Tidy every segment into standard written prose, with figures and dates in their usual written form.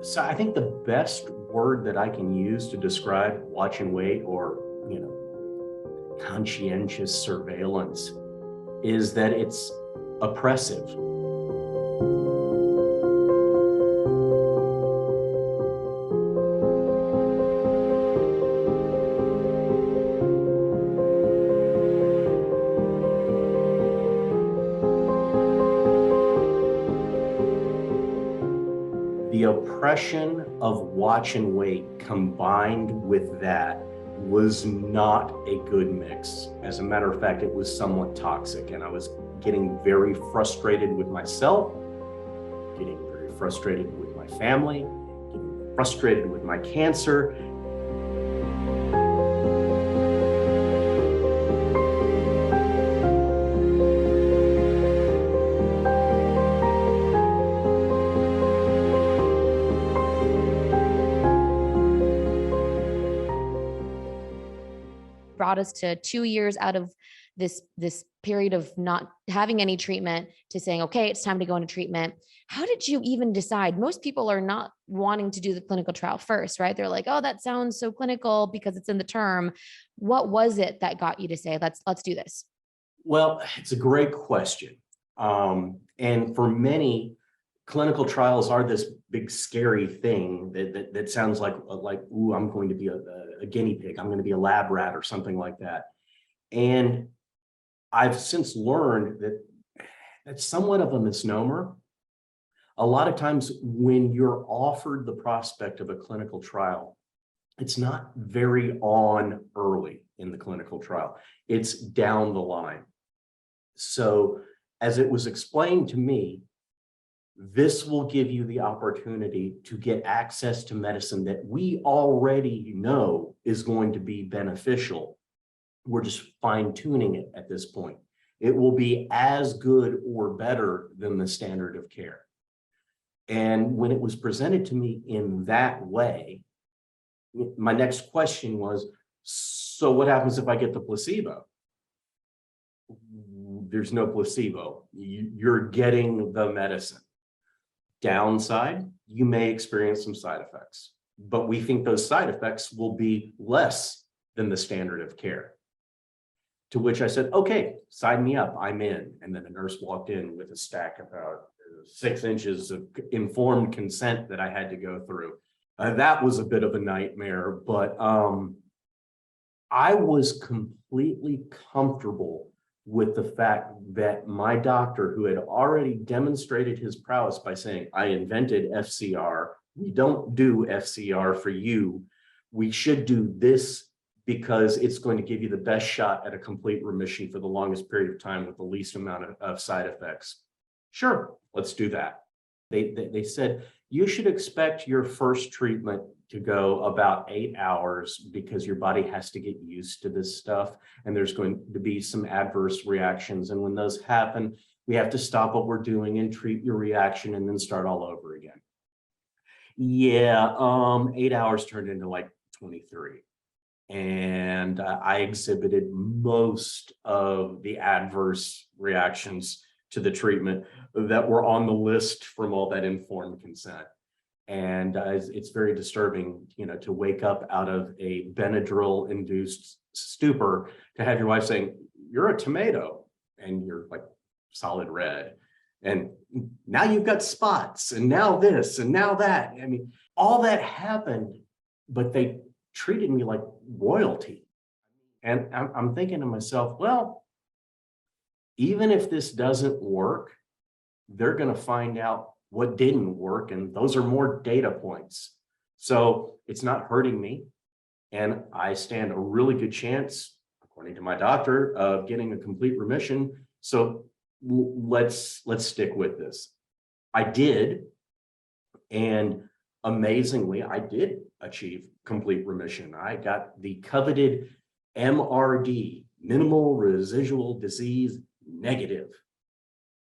So I think the best word that I can use to describe watch and wait or, conscientious surveillance is that it's oppressive. The oppression of watch and wait combined with that was not a good mix. As a matter of fact, it was somewhat toxic, and I was getting very frustrated with myself, getting very frustrated with my family, getting frustrated with my cancer. Brought us to 2 years out of this period of not having any treatment to saying, okay, it's time to go into treatment. How did you even decide? Most people are not wanting to do the clinical trial first, right? They're like, oh, that sounds so clinical because it's in the term. What was it that got you to say, let's do this? Well, it's a great question. And for many, clinical trials are this big scary thing that sounds like, ooh, I'm going to be a guinea pig. I'm going to be a lab rat or something like that. And I've since learned that that's somewhat of a misnomer. A lot of times when you're offered the prospect of a clinical trial, it's not very on early in the clinical trial. It's down the line. So as it was explained to me, this will give you the opportunity to get access to medicine that we already know is going to be beneficial. We're just fine-tuning it at this point. It will be as good or better than the standard of care. And when it was presented to me in that way, my next question was, so what happens if I get the placebo? There's no placebo. You're getting the medicine. Downside, you may experience some side effects, but we think those side effects will be less than the standard of care. To which I said, okay, sign me up, I'm in. And then a nurse walked in with a stack of about 6 inches of informed consent that I had to go through. That was a bit of a nightmare, but I was completely comfortable with the fact that my doctor, who had already demonstrated his prowess by saying, I invented FCR, we don't do FCR for you, we should do this because it's going to give you the best shot at a complete remission for the longest period of time with the least amount of side effects. Sure, let's do that. They said, you should expect your first treatment to go about 8 hours because your body has to get used to this stuff. And there's going to be some adverse reactions. And when those happen, we have to stop what we're doing and treat your reaction and then start all over again. Yeah, 8 hours turned into like 23. And I exhibited most of the adverse reactions to the treatment that were on the list from all that informed consent. And it's very disturbing, to wake up out of a Benadryl-induced stupor to have your wife saying, you're a tomato, and you're like solid red. And now you've got spots, and now this, and now that. I mean, all that happened, but they treated me like royalty. And I'm thinking to myself, well, even if this doesn't work, they're going to find out what didn't work, and those are more data points. So it's not hurting me, and I stand a really good chance, according to my doctor, of getting a complete remission. So let's stick with this. I did, and amazingly, I did achieve complete remission. I got the coveted MRD, minimal residual disease negative.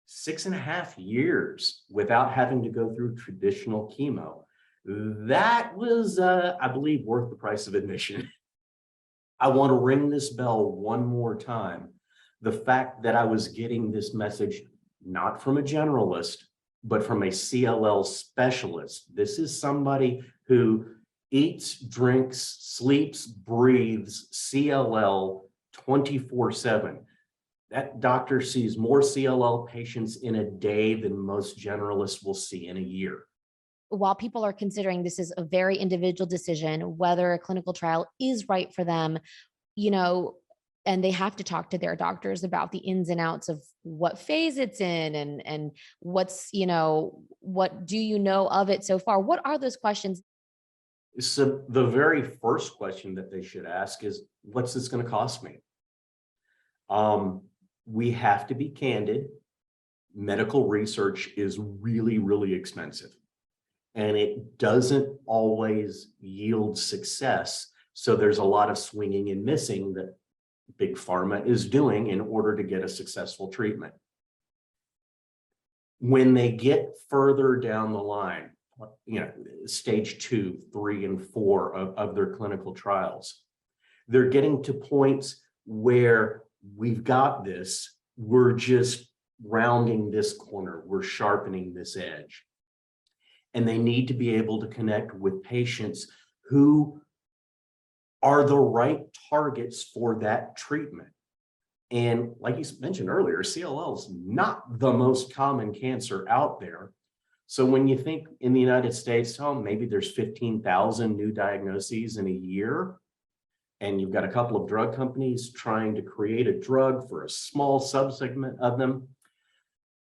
6.5 years without having to go through traditional chemo. That was, I believe, worth the price of admission. I want to ring this bell one more time. The fact that I was getting this message, not from a generalist, but from a CLL specialist. This is somebody who eats, drinks, sleeps, breathes CLL 24/7. That doctor sees more CLL patients in a day than most generalists will see in a year. While people are considering this is a very individual decision, whether a clinical trial is right for them, you know, and they have to talk to their doctors about the ins and outs of what phase it's in and what's, you know, what do you know of it so far? What are those questions? So the very first question that they should ask is, what's this going to cost me? We have to be candid. Medical research is really, really expensive, and it doesn't always yield success. So there's a lot of swinging and missing that Big Pharma is doing in order to get a successful treatment. When they get further down the line, you know, stage 2, 3, and 4 of their clinical trials, they're getting to points where we've got this, we're just rounding this corner, we're sharpening this edge. And they need to be able to connect with patients who are the right targets for that treatment. And like you mentioned earlier, CLL is not the most common cancer out there. So when you think in the United States, oh, maybe there's 15,000 new diagnoses in a year, and you've got a couple of drug companies trying to create a drug for a small subsegment of them.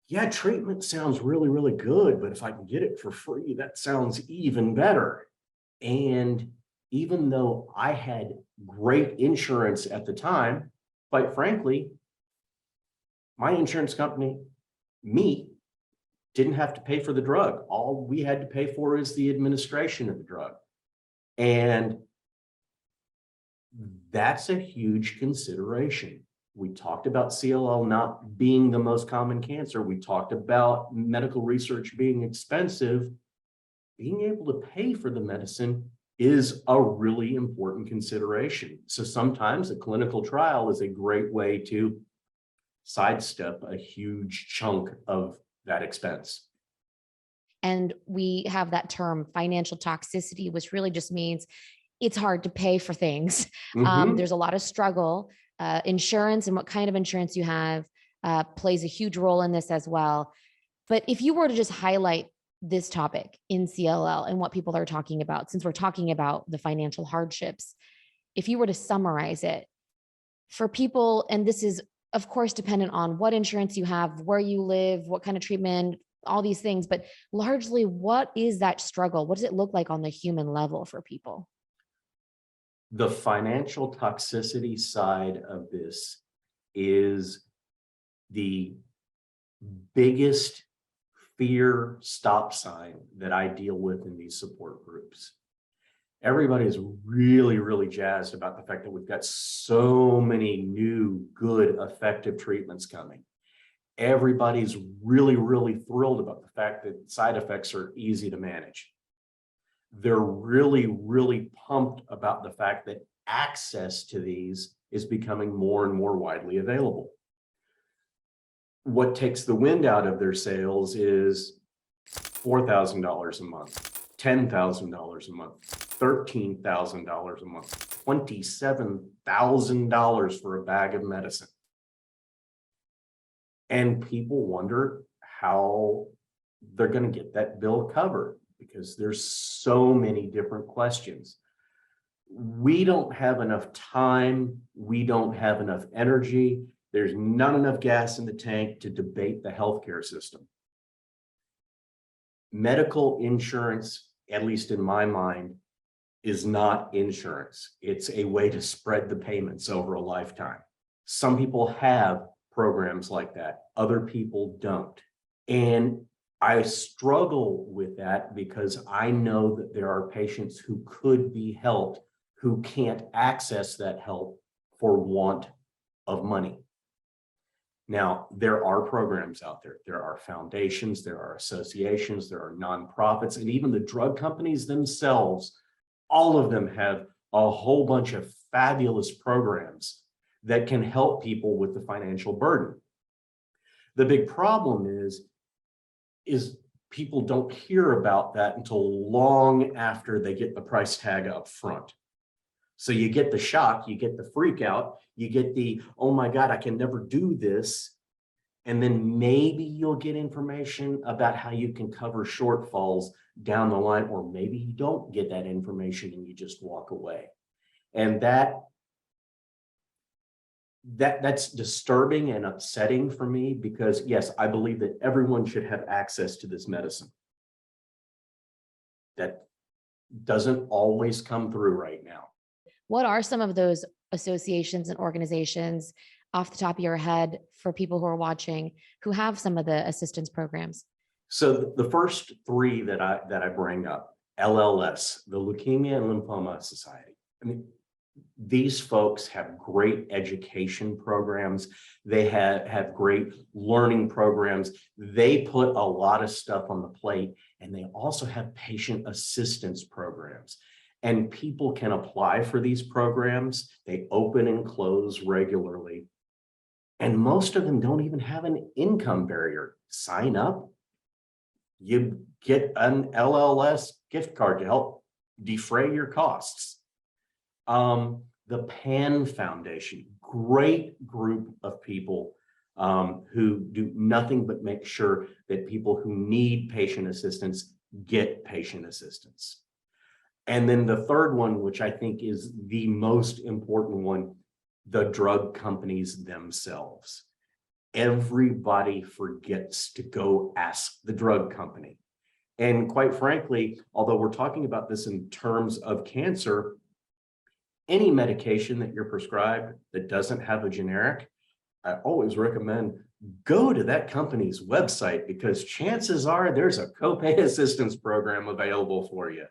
Yeah, treatment sounds really, really good, but if I can get it for free, that sounds even better. And even though I had great insurance at the time, quite frankly, my insurance company, me, didn't have to pay for the drug. All we had to pay for is the administration of the drug. And that's a huge consideration. We talked about CLL not being the most common cancer. We talked about medical research being expensive. Being able to pay for the medicine is a really important consideration. So sometimes a clinical trial is a great way to sidestep a huge chunk of that expense. And we have that term financial toxicity, which really just means it's hard to pay for things. Mhm. There's a lot of struggle. Insurance and what kind of insurance you have plays a huge role in this as well. But if you were to just highlight this topic in CLL and what people are talking about, since we're talking about the financial hardships, if you were to summarize it for people, and this is of course dependent on what insurance you have, where you live, what kind of treatment, all these things, but largely, what is that struggle? What does it look like on the human level for people? The financial toxicity side of this is the biggest fear stop sign that I deal with in these support groups. Everybody's really, really jazzed about the fact that we've got so many new, good, effective treatments coming. Everybody's really, really thrilled about the fact that side effects are easy to manage. They're really, really pumped about the fact that access to these is becoming more and more widely available. What takes the wind out of their sails is $4,000 a month, $10,000 a month, $13,000 a month, $27,000 for a bag of medicine. And people wonder how they're going to get that bill covered because there's so many different questions. We don't have enough time. We don't have enough energy. There's not enough gas in the tank to debate the healthcare system. Medical insurance, at least in my mind, is not insurance. It's a way to spread the payments over a lifetime. Some people have programs like that. Other people don't. And I struggle with that because I know that there are patients who could be helped who can't access that help for want of money. Now, there are programs out there. There are foundations, there are associations, there are nonprofits, and even the drug companies themselves, all of them have a whole bunch of fabulous programs that can help people with the financial burden. The big problem is is people don't hear about that until long after they get the price tag up front. So you get the shock, you get the freak out, you get the, oh my God, I can never do this. And then maybe you'll get information about how you can cover shortfalls down the line, or maybe you don't get that information and you just walk away. And that's disturbing and upsetting for me, because yes, I believe that everyone should have access to this medicine. That doesn't always come through right now. What are some of those associations and organizations off the top of your head for people who are watching who have some of the assistance programs? So the first three that I bring up, LLS, the Leukemia and Lymphoma Society. I mean, these folks have great education programs. They have great learning programs. They put a lot of stuff on the plate, and they also have patient assistance programs. And people can apply for these programs. They open and close regularly. And most of them don't even have an income barrier. Sign up. You get an LLS gift card to help defray your costs. The PAN Foundation, great group of people who do nothing but make sure that people who need patient assistance get patient assistance. And then the third one, which I think is the most important one, the drug companies themselves. Everybody forgets to go ask the drug company. And quite frankly, although we're talking about this in terms of cancer, any medication that you're prescribed that doesn't have a generic, I always recommend go to that company's website, because chances are there's a copay assistance program available for you.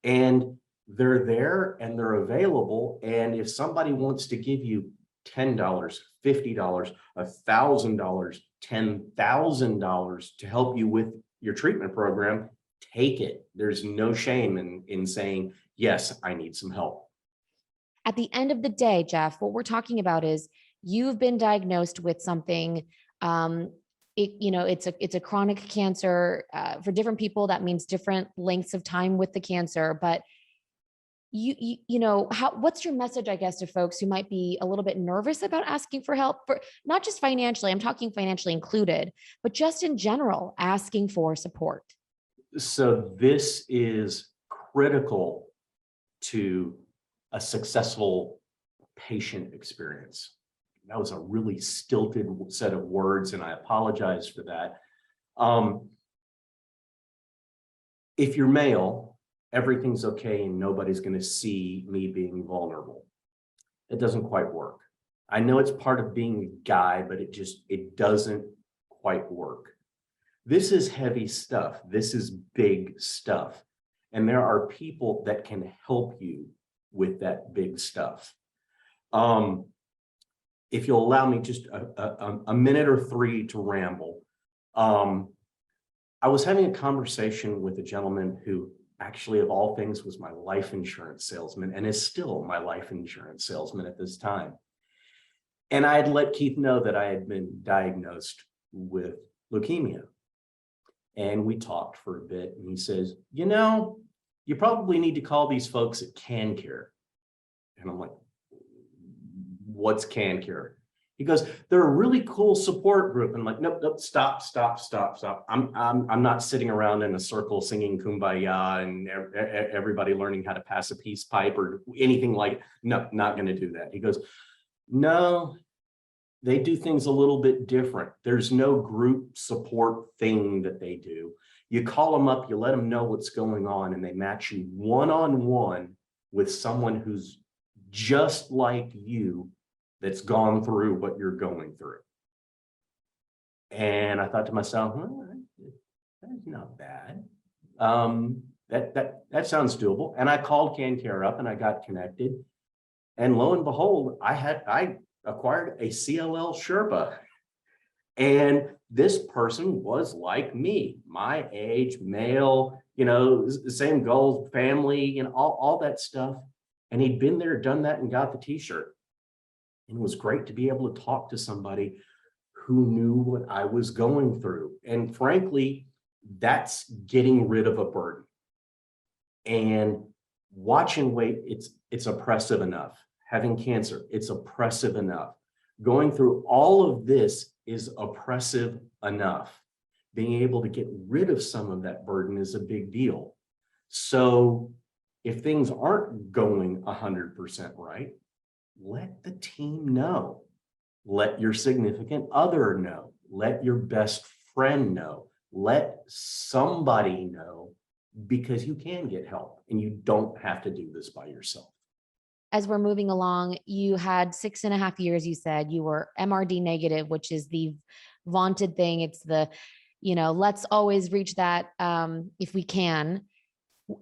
And they're there and they're available. And if somebody wants to give you $10, $50, $1,000, $10,000 to help you with your treatment program, take it. There's no shame in saying, yes, I need some help. At the end of the day, Jeff, what we're talking about is you've been diagnosed with something. It's a chronic cancer. For different people, that means different lengths of time with the cancer. But what's your message, I guess, to folks who might be a little bit nervous about asking for help, for not just financially, I'm talking financially included, but just in general, asking for support? So this is critical to a successful patient experience. That was a really stilted set of words, and I apologize for that. If you're male, everything's okay and nobody's going to see me being vulnerable. It doesn't quite work. I know it's part of being a guy, but it doesn't quite work. This is heavy stuff. This is big stuff. And there are people that can help you with that big stuff. If you'll allow me just a minute or three to ramble. I was having a conversation with a gentleman who actually, of all things, was my life insurance salesman and is still my life insurance salesman at this time. And I had let Keith know that I had been diagnosed with leukemia. And we talked for a bit, and he says, you probably need to call these folks at CanCare. And I'm like, what's CanCare? He goes, they're a really cool support group. And I'm like, nope, stop. I'm not sitting around in a circle singing Kumbaya and everybody learning how to pass a peace pipe or anything like it. No, not going to do that. He goes, no, they do things a little bit different. There's no group support thing that they do. You call them up, you let them know what's going on, and they match you one-on-one with someone who's just like you, that's gone through what you're going through. And I thought to myself, well, that's not bad. That sounds doable. And I called CanCare up and I got connected. And lo and behold, I acquired a CLL Sherpa. And this person was like me, my age, male, same goals, family, all that stuff. And he'd been there, done that, and got the t-shirt. And it was great to be able to talk to somebody who knew what I was going through. And frankly, that's getting rid of a burden. And watching weight, it's oppressive enough. Having cancer, it's oppressive enough. Going through all of this is oppressive enough. Being able to get rid of some of that burden is a big deal. So if things aren't going 100% right, let the team know. Let your significant other know. Let your best friend know. Let somebody know, because you can get help and you don't have to do this by yourself. As we're moving along, you had 6.5 years, you said you were MRD negative, which is the vaunted thing. It's the, let's always reach that if we can.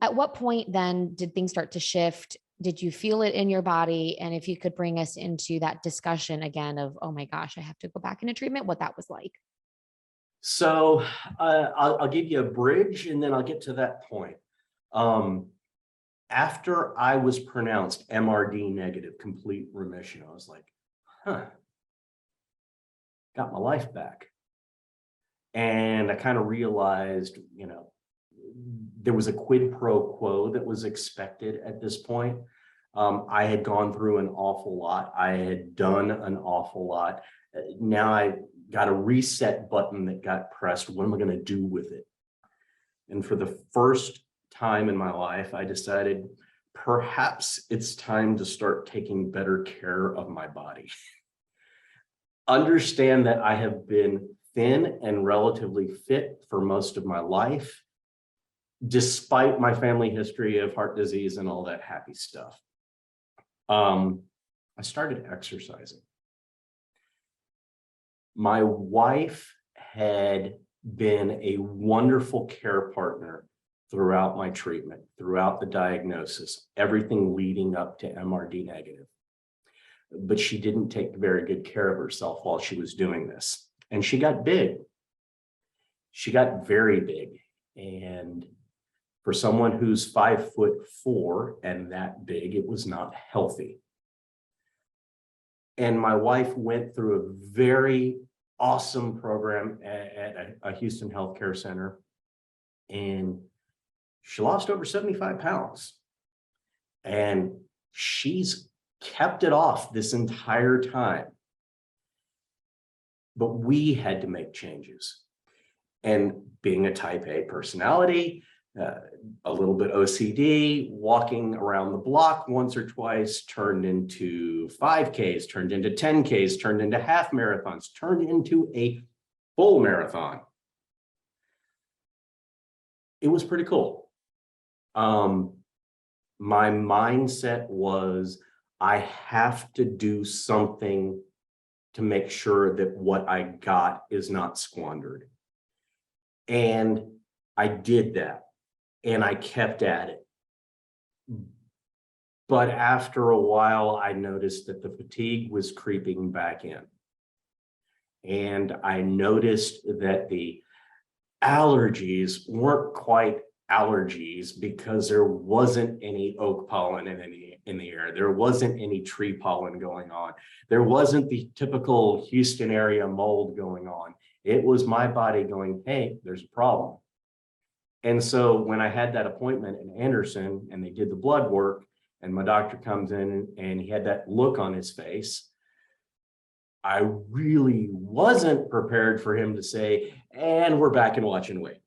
At what point then did things start to shift? Did you feel it in your body? And if you could bring us into that discussion again of, oh my gosh, I have to go back into treatment, what that was like. So I'll give you a bridge and then I'll get to that point. After I was pronounced MRD negative, complete remission, I was like, got my life back. And I kind of realized, there was a quid pro quo that was expected at this point. I had gone through an awful lot. I had done an awful lot. Now I got a reset button that got pressed. What am I going to do with it? And for the first time in my life, I decided perhaps it's time to start taking better care of my body. Understand that I have been thin and relatively fit for most of my life, despite my family history of heart disease and all that happy stuff. I started exercising. My wife had been a wonderful care partner throughout my treatment, throughout the diagnosis, everything leading up to MRD negative. But she didn't take very good care of herself while she was doing this. And she got big. She got very big. And for someone who's 5'4" and that big, it was not healthy. And my wife went through a very awesome program at a Houston healthcare center. And she lost over 75 pounds. And she's kept it off this entire time. But we had to make changes. And being a type A personality, a little bit OCD, walking around the block once or twice turned into 5Ks, turned into 10Ks, turned into half marathons, turned into a full marathon. It was pretty cool. My mindset was, I have to do something to make sure that what I got is not squandered. And I did that. And I kept at it. But after a while, I noticed that the fatigue was creeping back in. And I noticed that the allergies weren't quite allergies because there wasn't any oak pollen in the air. There wasn't any tree pollen going on. There wasn't the typical Houston area mold going on. It was my body going, hey, there's a problem. And so when I had that appointment in Anderson and they did the blood work and my doctor comes in and he had that look on his face, I really wasn't prepared for him to say, and we're back in watch and wait,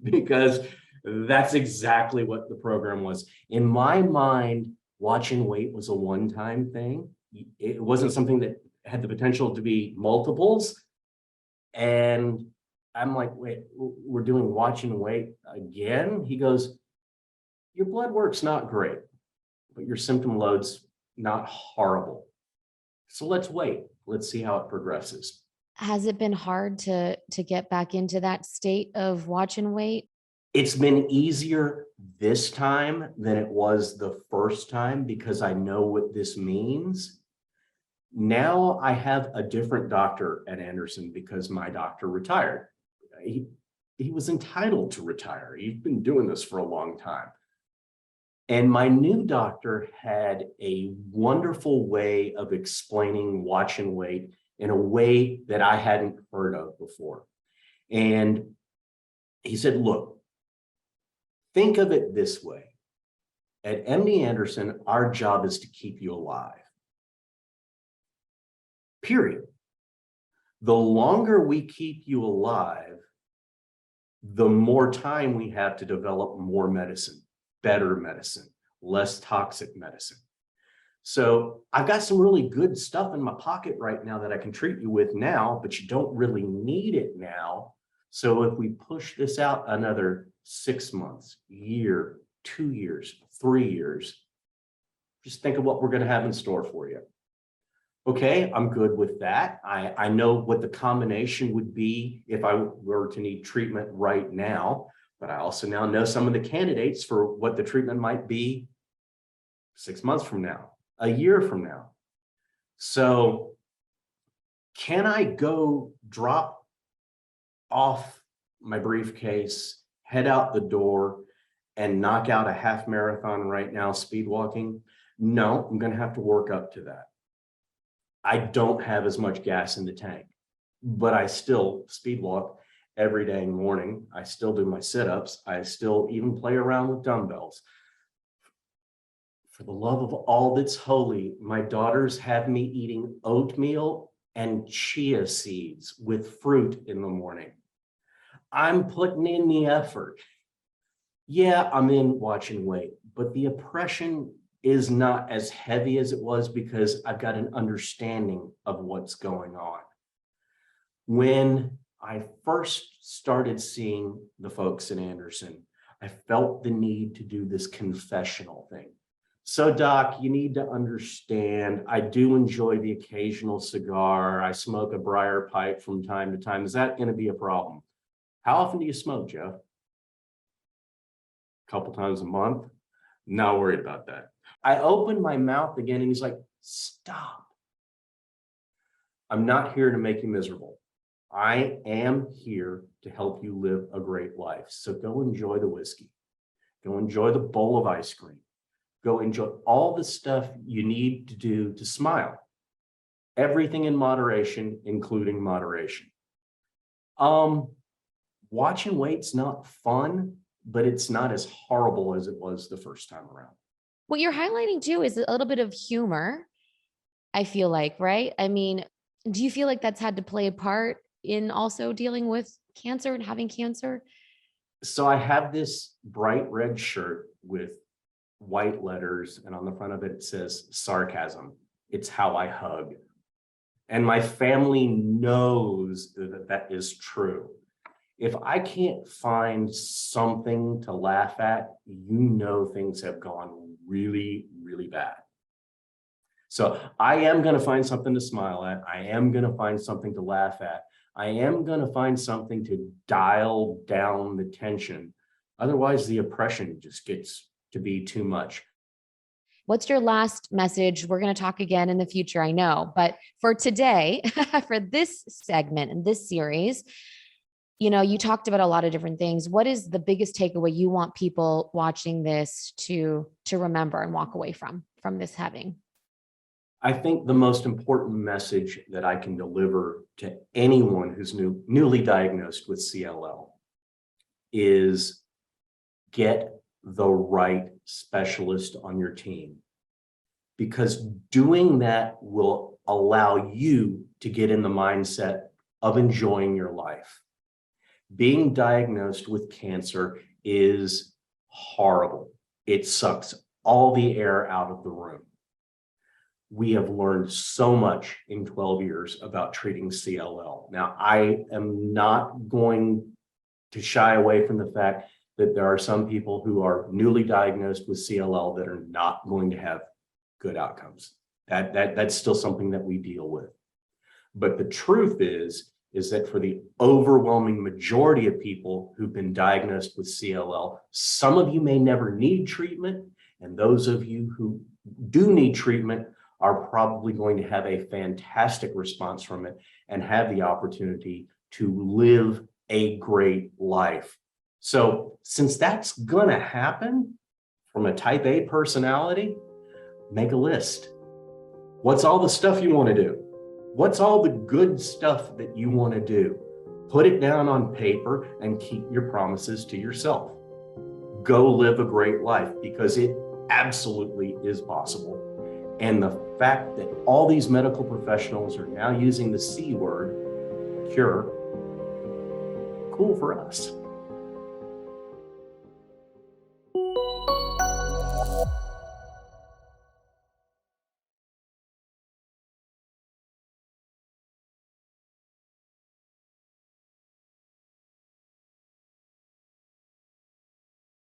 because that's exactly what the program was. In my mind, watch and wait was a one-time thing. It wasn't something that had the potential to be multiples. And I'm like, wait, we're doing watch and wait again? He goes, your blood work's not great, but your symptom load's not horrible. So let's wait. Let's see how it progresses. Has it been hard to get back into that state of watch and wait? It's been easier this time than it was the first time because I know what this means. Now I have a different doctor at Anderson because my doctor retired. He was entitled to retire. He's been doing this for a long time. And my new doctor had a wonderful way of explaining watch and wait in a way that I hadn't heard of before. And he said, look, think of it this way. At MD Anderson, our job is to keep you alive. Period. The longer we keep you alive, the more time we have to develop more medicine, better medicine, less toxic medicine. So I've got some really good stuff in my pocket right now that I can treat you with now, but you don't really need it now. So if we push this out another 6 months, year, 2 years, 3 years, just think of what we're going to have in store for you. Okay, I'm good with that. I know what the combination would be if I were to need treatment right now, but I also now know some of the candidates for what the treatment might be 6 months from now, a year from now. So can I go drop off my briefcase, head out the door, and knock out a half marathon right now, speed walking? No, I'm going to have to work up to that. I don't have as much gas in the tank, but I still speed walk every day morning. I still do my sit-ups. I still even play around with dumbbells. For the love of all that's holy, my daughters have me eating oatmeal and chia seeds with fruit in the morning. I'm putting in the effort. Yeah, I'm in watching weight, but the oppression is not as heavy as it was because I've got an understanding of what's going on. When I first started seeing the folks in Anderson, I felt the need to do this confessional thing. So, Doc, you need to understand, I do enjoy the occasional cigar. I smoke a briar pipe from time to time. Is that going to be a problem? How often do you smoke, Jeff? A couple times a month? Not worried about that. I opened my mouth again and he's like, stop. I'm not here to make you miserable. I am here to help you live a great life. So go enjoy the whiskey. Go enjoy the bowl of ice cream. Go enjoy all the stuff you need to do to smile. Everything in moderation, including moderation. Watching weight's not fun, but it's not as horrible as it was the first time around. What you're highlighting too is a little bit of humor, I feel like, right? I mean, do you feel like that's had to play a part in also dealing with cancer and having cancer? So I have this bright red shirt with white letters, and on the front of it, it says sarcasm. It's how I hug. And my family knows that that is true. If I can't find something to laugh at, you know things have gone really, really bad. So I am going to find something to smile at. I am going to find something to laugh at. I am going to find something to dial down the tension. Otherwise, the oppression just gets to be too much. What's your last message? We're going to talk again in the future, I know, but for today, for this segment and this series, you know, you talked about a lot of different things. What is the biggest takeaway you want people watching this to remember and walk away from this having? I think the most important message that I can deliver to anyone who's newly diagnosed with CLL is get the right specialist on your team, because doing that will allow you to get in the mindset of enjoying your life. Being diagnosed with cancer is horrible. It sucks all the air out of the room. We have learned so much in 12 years about treating CLL. Now, I am not going to shy away from the fact that there are some people who are newly diagnosed with CLL that are not going to have good outcomes. That's still something that we deal with. But the truth is that for the overwhelming majority of people who've been diagnosed with CLL, some of you may never need treatment, and those of you who do need treatment are probably going to have a fantastic response from it and have the opportunity to live a great life. So since that's gonna happen from a type A personality, make a list. What's all the stuff you want to do? What's all the good stuff that you want to do? Put it down on paper and keep your promises to yourself. Go live a great life, because it absolutely is possible. And the fact that all these medical professionals are now using the C word, cure, cool for us.